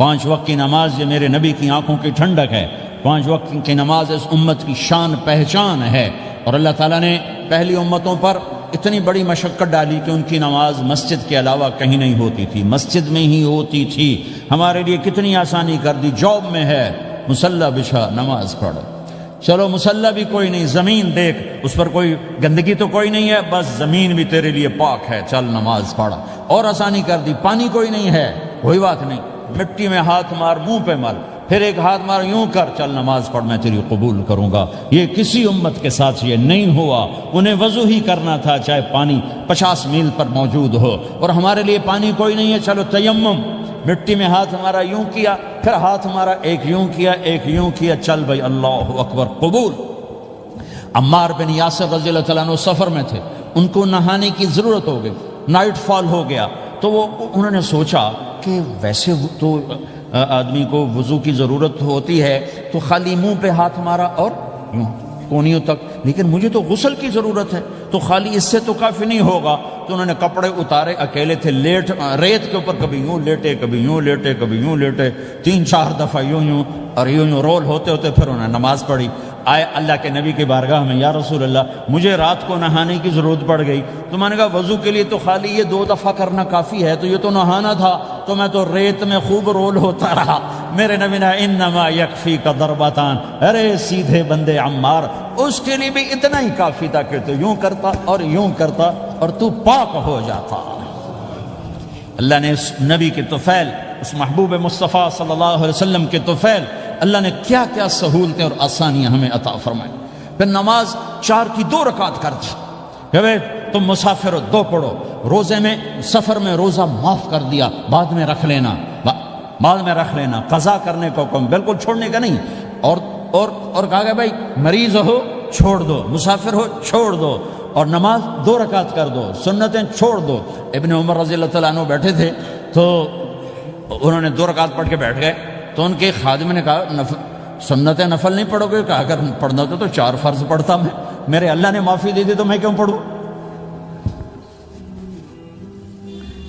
5 وقت کی نماز یہ میرے نبی کی آنکھوں کی ٹھنڈک ہے، 5 وقت کی نماز اس امت کی شان پہچان ہے۔ اور اللہ تعالیٰ نے پہلی امتوں پر اتنی بڑی مشقت ڈالی کہ ان کی نماز مسجد کے علاوہ کہیں نہیں ہوتی تھی، مسجد میں ہی ہوتی تھی۔ ہمارے لیے کتنی آسانی کر دی، جاب میں ہے مصلی بچھا نماز پڑھو، چلو مصلی بھی کوئی نہیں، زمین دیکھ اس پر کوئی گندگی تو کوئی نہیں ہے، بس زمین بھی تیرے لیے پاک ہے، چل نماز پڑھا۔ اور آسانی کر دی، پانی کوئی نہیں ہے، کوئی بات نہیں، مٹی میں ہاتھ مار، منہ پہ مل، پھر ایک ہاتھ مار، یوں کر، چل نماز پڑھ، میں تیری قبول کروں گا۔ یہ کسی امت کے ساتھ یہ نہیں ہوا، انہیں وضو ہی کرنا تھا چاہے پانی 50 میل پر موجود ہو۔ اور ہمارے لیے پانی کوئی نہیں ہے، چلو تیمم، مٹی میں ہاتھ ہمارا یوں کیا، پھر ہاتھ ہمارا ایک یوں کیا، ایک یوں کیا، چل بھائی اللہ اکبر قبول۔ عمار بن یاسر رضی اللہ تعالیٰ عنہ سفر میں تھے، ان کو نہانے کی ضرورت ہو گئی، نائٹ فال ہو گیا، تو انہوں نے سوچا کہ ویسے تو آدمی کو وضو کی ضرورت ہوتی ہے تو خالی منہ پہ ہاتھ مارا اور یوں کونیوں تک، لیکن مجھے تو غسل کی ضرورت ہے، تو خالی اس سے تو کافی نہیں ہوگا۔ تو انہوں نے کپڑے اتارے، اکیلے تھے، ریت کے اوپر کبھی یوں لیٹے، کبھی یوں لیٹے، کبھی یوں لیٹے، 3-4 دفعہ یوں یوں اور یوں رول ہوتے ہوتے پھر انہوں نے نماز پڑھی۔ آئے اللہ کے نبی کی بارگاہ میں، یا رسول اللہ مجھے رات کو نہانے کی ضرورت پڑ گئی، تو میں نے کہا وضو کے لیے تو خالی یہ 2 دفعہ کرنا کافی ہے، تو یہ تو نہانا تھا، تو میں تو ریت میں خوب رول ہوتا رہا۔ میرے نبی نے انما یکفیک ضربتان، ارے سیدھے بندے عمار، اس کے لیے بھی اتنا ہی کافی تھا کہ تو یوں کرتا اور یوں کرتا اور تو پاک ہو جاتا۔ اللہ نے اس نبی کے طفیل، اس محبوب مصطفیٰ صلی اللہ علیہ وسلم کے طفیل، اللہ نے کیا کیا سہولتیں اور آسانیاں ہمیں عطا فرمائیں۔ پھر نماز 4 کی 2 رکعت کر دی کہ بھئی تم مسافر ہو 2 پڑھو، روزے میں سفر میں روزہ معاف کر دیا، بعد میں رکھ لینا، بعد میں رکھ لینا، قضا کرنے کو حکم، بالکل چھوڑنے کا نہیں۔ اور کہا کہ بھائی مریض ہو چھوڑ دو، مسافر ہو چھوڑ دو، اور نماز 2 رکعت کر دو، سنتیں چھوڑ دو۔ ابن عمر رضی اللہ تعالیٰ عنہ بیٹھے تھے تو انہوں نے 2 رکعت پڑھ کے بیٹھ گئے، تو ان کے خادم نے کہا سنتیں نفل نہیں پڑھو گے؟ کہا اگر پڑھنا تو 4 فرض پڑھتا میں، میرے اللہ نے معافی دے دی تو میں کیوں پڑھوں؟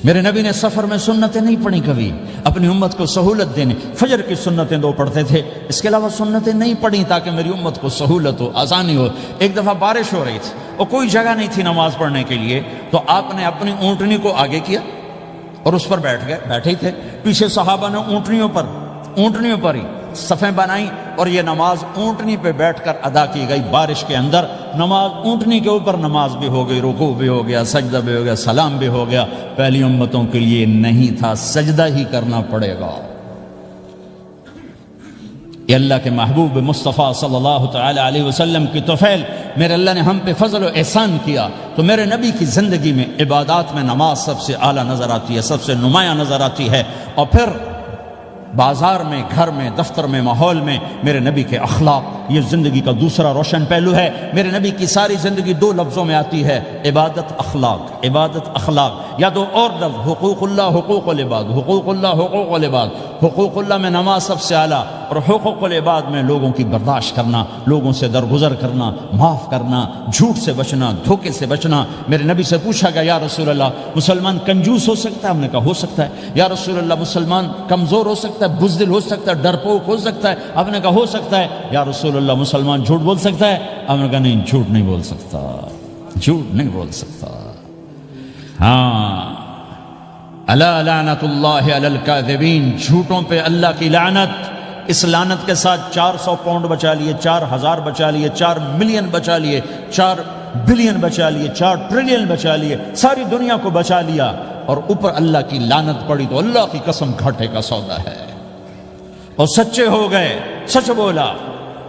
میرے نبی نے سفر میں سنتیں نہیں پڑھی کبھی، اپنی امت کو سہولت دینے، فجر کی سنتیں 2 پڑھتے تھے، اس کے علاوہ سنتیں نہیں پڑھی تاکہ میری امت کو سہولت ہو، آسانی ہو۔ ایک دفعہ بارش ہو رہی تھی اور کوئی جگہ نہیں تھی نماز پڑھنے کے لیے، تو آپ نے اپنی اونٹنی کو آگے کیا اور اس پر بیٹھ گئے، بیٹھے ہی تھے، پیچھے صحابہ نے اونٹنیوں پر ہی صفیں بنائیں، اور یہ نماز اونٹنی پہ بیٹھ کر ادا کی گئی بارش کے اندر۔ نماز اونٹنی کے اوپر نماز بھی ہو گئی، رکوع بھی ہو گیا، سجدہ بھی ہو گیا، سلام بھی ہو گیا۔ پہلی امتوں کے لیے نہیں تھا، سجدہ ہی کرنا پڑے گا۔ یہ اللہ کے محبوب مصطفیٰ صلی اللہ تعالی علیہ وسلم کی طفیل، میرے اللہ نے ہم پہ فضل و احسان کیا، تو میرے نبی کی زندگی میں عبادات میں نماز سب سے اعلیٰ نظر آتی ہے، سب سے نمایاں نظر آتی ہے۔ اور پھر بازار میں، گھر میں، دفتر میں، ماحول میں میرے نبی کے اخلاق، یہ زندگی کا دوسرا روشن پہلو ہے۔ میرے نبی کی ساری زندگی 2 لفظوں میں آتی ہے، عبادت اخلاق، عبادت اخلاق، یا 2 اور لفظ، حقوق اللہ، حقوق العباد، حقوق اللہ، حقوق العباد۔ حقوق اللہ میں نماز سب سے اعلیٰ، اور حقوق العباد میں لوگوں کی برداشت کرنا، لوگوں سے درگزر کرنا، معاف کرنا، جھوٹ سے بچنا، دھوکے سے بچنا۔ میرے نبی سے پوچھا گیا یا رسول اللہ مسلمان کنجوس ہو سکتا ہے؟ ہم نے کہا ہو سکتا ہے۔ یا رسول اللہ مسلمان کمزور ہو سکتا ہے، بزدل ہو سکتا ہے، ڈرپوک ہو سکتا ہے؟ آپ نے کہا ہو سکتا ہے۔ یا رسول اللہ مسلمان جھوٹ بول سکتا ہے؟ آپ نے کہا نہیں، جھوٹ نہیں بول سکتا، جھوٹ نہیں بول سکتا۔ ہاں، الا لعنت اللہ علی الکاذبین، جھوٹوں پہ اللہ کی لعنت۔ اس لعنت کے ساتھ 400 پاؤنڈ بچا لیے، 4000 بچا لیے، 4 ملین بچا لیے، 4 بلین بچا لیے، 4 ٹریلین بچا لیے، ساری دنیا کو بچا لیا، اور اوپر اللہ کی لعنت پڑی تو اللہ کی قسم گھاٹے کا سودا ہے۔ اور سچے ہو گئے، سچ بولا،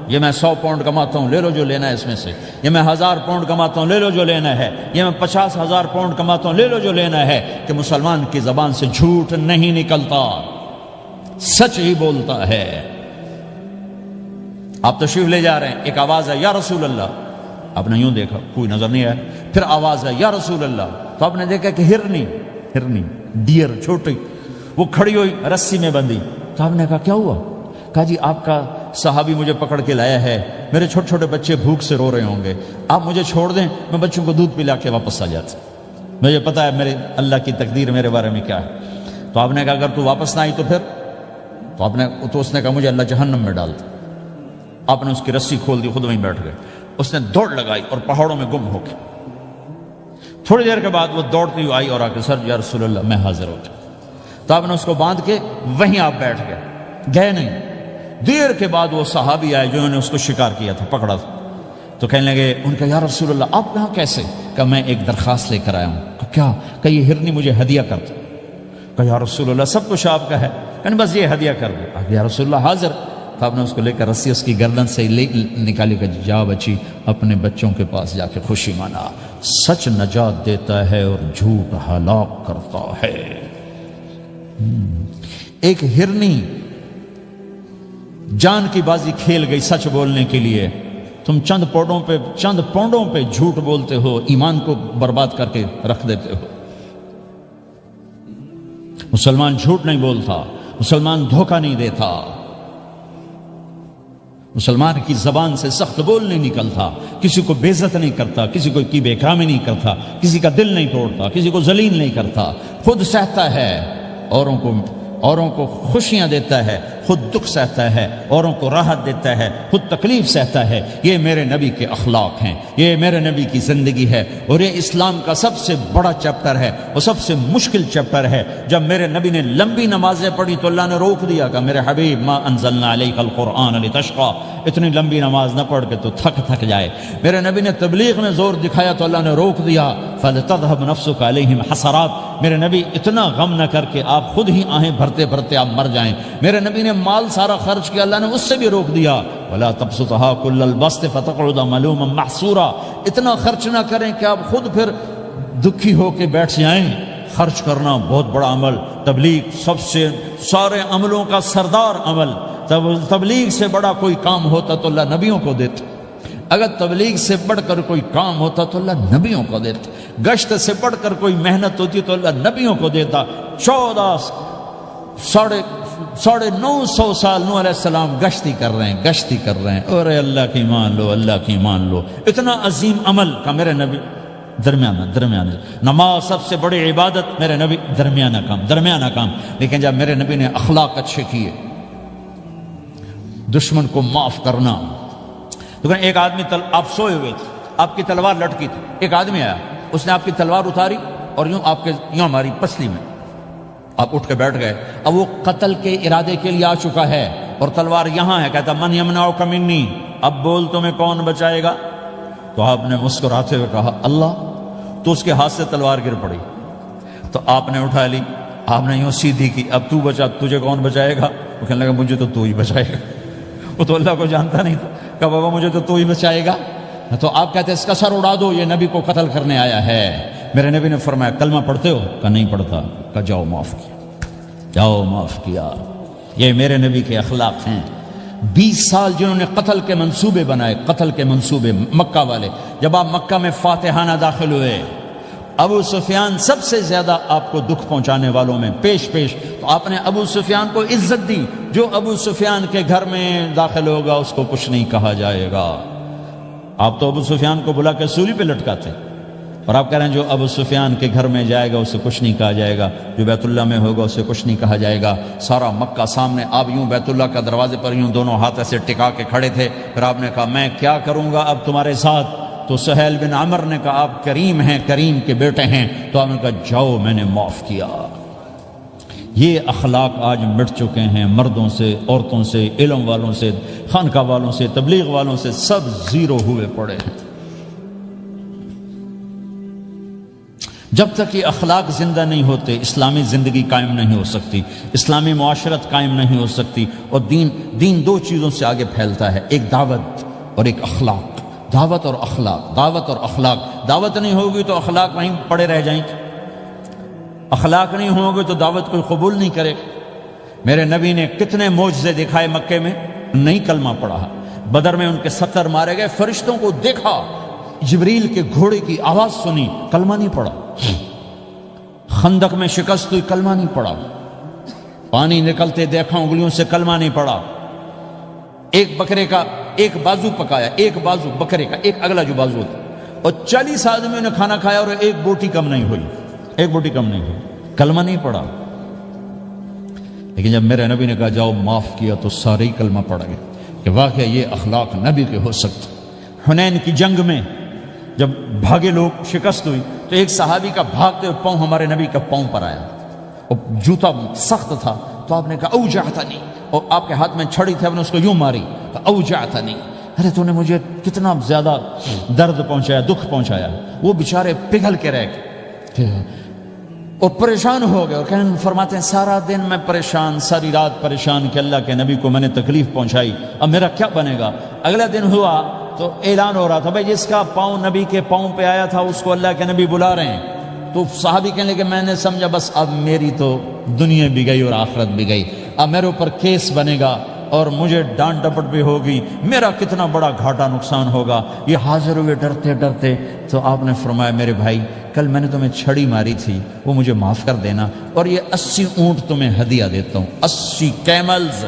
یہ میں 100 پاؤنڈ کماتا ہوں، لے لو جو لینا ہے اس میں سے، یہ میں 1000 پاؤنڈ کماتا ہوں، لے لو جو لینا ہے، یہ میں 50,000 پاؤنڈ کماتا ہوں، لے لو جو لینا ہے، کہ مسلمان کی زبان سے جھوٹ نہیں نکلتا، سچ ہی بولتا ہے۔ آپ تشریف لے جا رہے ہیں، ایک آواز ہے یا رسول اللہ، آپ نے یوں دیکھا، کوئی نظر نہیں آیا، پھر آواز ہے یا رسول اللہ، تو آپ نے دیکھا کہ ہرنی ڈیئر چھوٹی وہ کھڑی ہوئی، رسی میں بندھی، تو آپ نے کہا کیا ہوا؟ کہا جی آپ کا صحابی مجھے پکڑ کے لایا ہے، میرے چھوٹے چھوٹے بچے بھوک سے رو رہے ہوں گے، آپ مجھے چھوڑ دیں، میں بچوں کو دودھ پلا کے واپس آ جاتا، مجھے پتا ہے میرے اللہ کی تقدیر میرے بارے میں کیا ہے۔ تو آپ نے کہا اگر تو واپس نہ آئی تو پھر تو اس نے کہا مجھے اللہ جہنم میں ڈال دے. آپ نے اس کی رسی کھول دی, خود وہیں بیٹھ گئے. اس نے دوڑ لگائی اور پہاڑوں میں گم ہو گئی. تھوڑی دیر کے بعد وہ دوڑتی ہوئی آئی اور آ کے سر یا رسول اللہ میں حاضر ہو گیا. تو آپ نے اس کو باندھ کے وہیں آپ بیٹھ گئے نہیں. دیر کے بعد وہ صحابی آئے جنہوں نے اس کو شکار کیا تھا, پکڑا تھا. تو کہنے لگے, ان کا یا رسول اللہ آپ یہاں کیسے؟ کہ میں ایک درخواست لے کر آیا ہوں. کیا؟ کہ یہ ہرنی مجھے ہدیہ کر دو. کہ یا رسول اللہ سب کچھ آپ کا ہے, کہنے بس یہ ہدیہ کر دو. یا رسول اللہ حاضر. تو آپ نے اس کو لے کر رسی اس کی گردن سے نکالی کہ جا بچی اپنے بچوں کے پاس جا کے خوشی منا. سچ نجات دیتا ہے اور جھوٹ ہلاک کرتا ہے. ایک ہرنی جان کی بازی کھیل گئی سچ بولنے کے لیے. تم چند پونڈوں پہ جھوٹ بولتے ہو, ایمان کو برباد کر کے رکھ دیتے ہو. مسلمان جھوٹ نہیں بولتا, مسلمان دھوکہ نہیں دیتا, مسلمان کی زبان سے سخت بول نہیں نکلتا, کسی کو بے عزت نہیں کرتا, کسی کو کی بے کرامی نہیں کرتا, کسی کا دل نہیں توڑتا, کسی کو ذلیل نہیں کرتا, خود سہتا ہے, اوروں کو خوشیاں دیتا ہے, خود دکھ سہتا ہے, اوروں کو راحت دیتا ہے, خود تکلیف سہتا ہے. یہ میرے نبی کے اخلاق ہیں, یہ میرے نبی کی زندگی ہے, اور یہ اسلام کا سب سے بڑا چیپٹر ہے, اور سب سے مشکل چیپٹر ہے. جب میرے نبی نے لمبی نمازیں پڑھی تو اللہ نے روک دیا کہ میرے حبیب ما انزلنا علیک القرآن لتشقى, اتنی لمبی نماز نہ پڑھ کے تو تھک جائے. میرے نبی نے تبلیغ میں زور دکھایا تو اللہ نے روک دیا, فلتذهب نفسك علیہم حسرات. میرے نبی اتنا غم نہ کر کے آپ خود ہی آہیں بھرتے بھرتے آپ مر جائیں. میرے نبی نے مال سارا خرچ کیا, اللہ نے اس سے بھی روک دیا. ولا تبسطها كل البسط فتقعد ملوما محسورا. اتنا خرچ نہ کریں کہ آپ خود پھر دکھی ہو کے بیٹھ جائیں. خرچ کرنا بہت بڑا عمل, تبلیغ سب سے سارے عملوں کا سردار عمل. تبلیغ سے بڑا کوئی کام ہوتا تو اللہ نبیوں کو دیتا. اگر تبلیغ سے بڑھ کر کوئی کام ہوتا تو اللہ نبیوں کو دیتا. گشت سے بڑھ کر کوئی محنت ہوتی تو اللہ نبیوں کو دیتا. 950 سال نوح علیہ السلام گشتی کر رہے ہیں, اور اللہ کی مان لو. اتنا عظیم عمل کا میرے نبی درمیانہ. نماز سب سے بڑی عبادت, میرے نبی درمیانہ کام. لیکن جب میرے نبی نے اخلاق اچھے کیے, دشمن کو معاف کرنا. تو ایک آدمی آپ سوئے ہوئے تھے, آپ کی تلوار لٹکی تھی, ایک آدمی آیا, اس نے آپ کی تلوار اتاری اور یوں ہماری پسلی میں, آپ اٹھ کے بیٹھ گئے. اب وہ قتل کے ارادے کے لیے آ چکا ہے اور تلوار یہاں ہے. کہتا من یمنعک منی, اب بول تمہیں کون بچائے گا؟ تو آپ نے مسکراتے ہوئے کہا اللہ. تو اس کے ہاتھ سے تلوار گر پڑی, تو آپ نے اٹھا لی, آپ نے یوں سیدھی کی, اب تو بچا, تجھے کون بچائے گا؟ وہ کہنے لگا مجھے تو ہی بچائے گا. وہ تو اللہ کو جانتا نہیں تھا, کہ بابا مجھے تو ہی بچائے گا. تو آپ کہتے ہیں اس کا سر اڑا دو, یہ نبی کو قتل کرنے آیا ہے. میرے نبی نے فرمایا کلمہ پڑھتے ہو؟ کہ نہیں پڑھتا. کہ جاؤ معاف کیا. یہ میرے نبی کے اخلاق ہیں. 20 سال جنہوں نے قتل کے منصوبے بنائے, مکہ والے. جب آپ مکہ میں فاتحانہ داخل ہوئے, ابو سفیان سب سے زیادہ آپ کو دکھ پہنچانے والوں میں پیش, تو آپ نے ابو سفیان کو عزت دی. جو ابو سفیان کے گھر میں داخل ہوگا اس کو کچھ نہیں کہا جائے گا. آپ تو ابو سفیان کو بلا کے سولی پہ لٹکاتے, اور آپ کہہ رہے ہیں جو ابو سفیان کے گھر میں جائے گا اسے کچھ نہیں کہا جائے گا, جو بیت اللہ میں ہوگا اسے کچھ نہیں کہا جائے گا. سارا مکہ سامنے, آپ یوں بیت اللہ کا دروازے پر یوں دونوں ہاتھ ایسے ٹکا کے کھڑے تھے. پھر آپ نے کہا میں کیا کروں گا اب تمہارے ساتھ؟ تو سہیل بن عمر نے کہا آپ کریم ہیں, کریم کے بیٹے ہیں. تو آپ نے کہا جاؤ میں نے معاف کیا. یہ اخلاق آج مٹ چکے ہیں, مردوں سے, عورتوں سے, علم والوں سے, خانقاہ والوں سے, تبلیغ والوں سے, سب زیرو ہوئے پڑے ہیں. جب تک یہ اخلاق زندہ نہیں ہوتے اسلامی زندگی قائم نہیں ہو سکتی, اسلامی معاشرت قائم نہیں ہو سکتی. اور دین 2 چیزوں سے آگے پھیلتا ہے, ایک دعوت اور ایک اخلاق. دعوت اور اخلاق. دعوت نہیں ہوگی تو اخلاق وہیں پڑے رہ جائیں گے, اخلاق نہیں ہوں گے تو دعوت کوئی قبول نہیں کرے. میرے نبی نے کتنے معجزے دکھائے مکے میں, نہیں کلمہ پڑھا. بدر میں ان کے 70 مارے گئے, فرشتوں کو دیکھا, جبریل کے گھوڑے کی آواز سنی, کلمہ نہیں پڑھا. خندق میں شکست ہوئی, کلمہ نہیں پڑھا. پانی نکلتے دیکھا, انگلیوں سے کلمہ نہیں پڑھا. ایک بکرے کا ایک بازو پکایا, ایک بازو بکرے کا, ایک اگلا جو بازو تھا, اور 40 آدمیوں نے کھانا کھایا اور ایک بوٹی کم نہیں ہوئی, کلمہ نہیں پڑھا. لیکن جب میرے نبی نے کہا جاؤ معاف کیا تو سارے ہی کلمہ پڑ گئے کہ واقعہ یہ اخلاق نبی کے ہو سکتے۔ حنین کی جنگ میں جب بھاگے لوگ، شکست ہوئی، تو ایک صحابی کا بھاگتے ہوئے پاؤں ہمارے نبی کا پاؤں پر آیا، اور جوتا سخت تھا، تو آپ نے کہا اوجعتنی، اور آپ کے ہاتھ میں چھڑی تھی، آپ نے اس کو یوں ماری، اوجعتنی، ارے تو نے مجھے کتنا زیادہ درد پہنچایا، دکھ پہنچایا۔ وہ بیچارے پگھل کے رہ گئے اور پریشان ہو گئے، اور کہنے فرماتے ہیں سارا دن میں پریشان، ساری رات پریشان کہ اللہ کے نبی کو میں نے تکلیف پہنچائی، اب میرا کیا بنے گا۔ اگلا دن ہوا تو اعلان ہو رہا تھا بھائی جس کا پاؤں نبی کے پاؤں پہ آیا تھا اس کو اللہ کے نبی بلا رہے ہیں۔ تو صحابی کہنے لگے میں نے سمجھا بس اب میری تو دنیا بھی گئی اور آخرت بھی گئی، اب میرے اوپر کیس بنے گا اور مجھے ڈانٹ ڈپٹ بھی ہوگی، میرا کتنا بڑا گھاٹا نقصان ہوگا۔ یہ حاضر ہوئے ڈرتے ڈرتے، تو آپ نے فرمایا میرے بھائی کل میں نے تمہیں چھڑی ماری تھی، وہ مجھے معاف کر دینا، اور یہ 80 اونٹ تمہیں ہدیہ دیتا ہوں، 80 کیملز۔